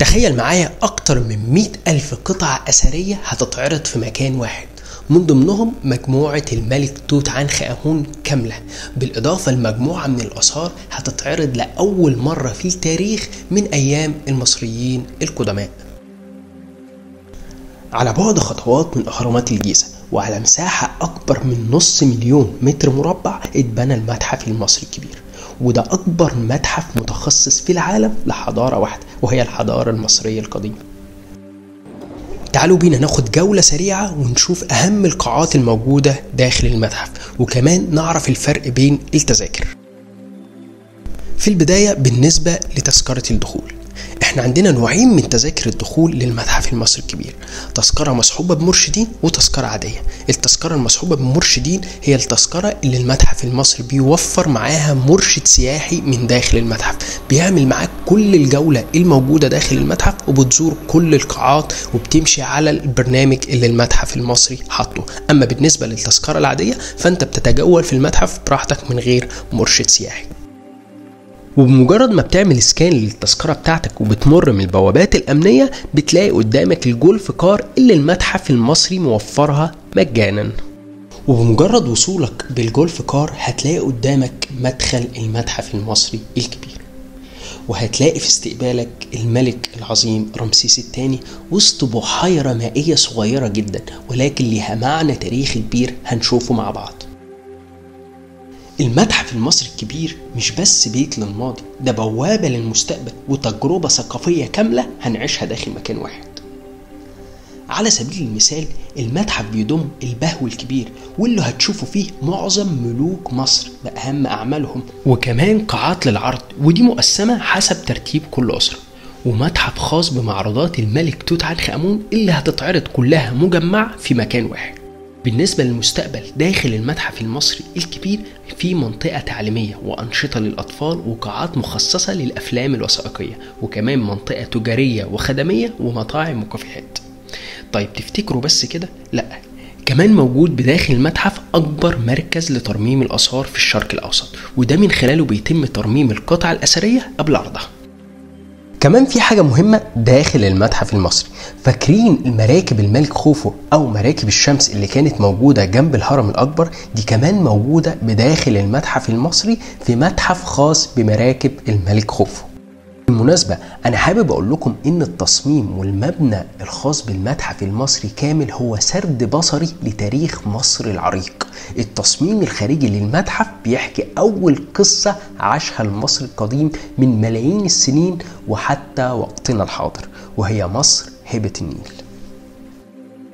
تخيل معايا أكتر من 100,000 قطعة أثرية هتتعرض في مكان واحد، من ضمنهم مجموعة الملك توت عنخ آمون كاملة، بالإضافة لمجموعة من الآثار هتتعرض لأول مرة في التاريخ من أيام المصريين القدماء. على بعد خطوات من أهرامات الجيزة وعلى مساحة أكبر من 500,000 متر مربع اتبنى المتحف المصري الكبير، وده أكبر متحف متخصص في العالم لحضارة واحدة وهي الحضارة المصرية القديمة. تعالوا بينا ناخد جولة سريعة ونشوف أهم القاعات الموجودة داخل المتحف، وكمان نعرف الفرق بين التذاكر. في البداية بالنسبة لتذكرة الدخول، احنا عندنا نوعين من تذاكر الدخول للمتحف المصري الكبير، تذكرة مصحوبة بمرشدين وتذكرة عادية. التذكرة المصحوبة بمرشدين هي التذكرة اللي المتحف المصري بيوفر معاها مرشد سياحي من داخل المتحف، بيعمل معاك كل الجولة الموجودة داخل المتحف وبتزور كل القاعات وبتمشي على البرنامج اللي المتحف المصري حاطه. اما بالنسبة للتذكرة العادية فانت بتتجول في المتحف براحتك من غير مرشد سياحي. وبمجرد ما بتعمل سكان للتذكرة بتاعتك وبتمر من البوابات الأمنية بتلاقي قدامك الجولف كار اللي المتحف المصري موفرها مجانا. وبمجرد وصولك بالجولف كار هتلاقي قدامك مدخل المتحف المصري الكبير، وهتلاقي في استقبالك الملك العظيم رمسيس الثاني وسط بحيرة مائية صغيرة جدا ولكن لها معنى تاريخي كبير هنشوفه مع بعض. المتحف المصري الكبير مش بس بيت للماضي، ده بوابة للمستقبل وتجربة ثقافية كاملة هنعيشها داخل مكان واحد. على سبيل المثال المتحف بيضم البهو الكبير واللي هتشوفوا فيه معظم ملوك مصر بأهم أعمالهم، وكمان قاعات للعرض ودي مقسمة حسب ترتيب كل أسرة، ومتحف خاص بمعروضات الملك توت عنخ آمون اللي هتتعرض كلها مجمعة في مكان واحد. بالنسبة للمستقبل داخل المتحف المصري الكبير في منطقة تعليمية وأنشطة للأطفال وقاعات مخصصة للأفلام الوثائقية، وكمان منطقة تجارية وخدمية ومطاعم وكافيهات. طيب تفتكروا بس كده؟ لأ، كمان موجود بداخل المتحف أكبر مركز لترميم الآثار في الشرق الأوسط، وده من خلاله بيتم ترميم القطع الأثرية قبل عرضها. كمان في حاجة مهمة داخل المتحف المصري، فاكرين المراكب الملك خوفو أو مراكب الشمس اللي كانت موجودة جنب الهرم الأكبر؟ دي كمان موجودة بداخل المتحف المصري في متحف خاص بمراكب الملك خوفو. بالمناسبة أنا حابب أقول لكم إن التصميم والمبنى الخاص بالمتحف المصري كامل هو سرد بصري لتاريخ مصر العريق. التصميم الخارجي للمتحف بيحكي أول قصة عاشها المصري القديم من ملايين السنين وحتى وقتنا الحاضر، وهي مصر هبة النيل.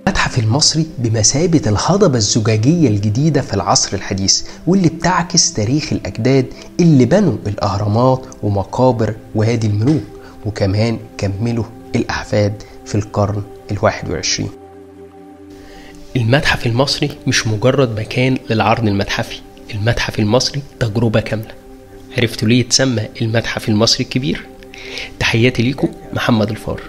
المتحف المصري بمثابة الهضبة الزجاجية الجديدة في العصر الحديث، واللي بتعكس تاريخ الأجداد اللي بنوا الأهرامات ومقابر وادي الملوك، وكمان كملوا الأحفاد في القرن 21. المتحف المصري مش مجرد مكان للعرض المتحفي، المتحف المصري تجربة كاملة. عرفتوا ليه يتسمى المتحف المصري الكبير؟ تحياتي ليكم، محمد الفار.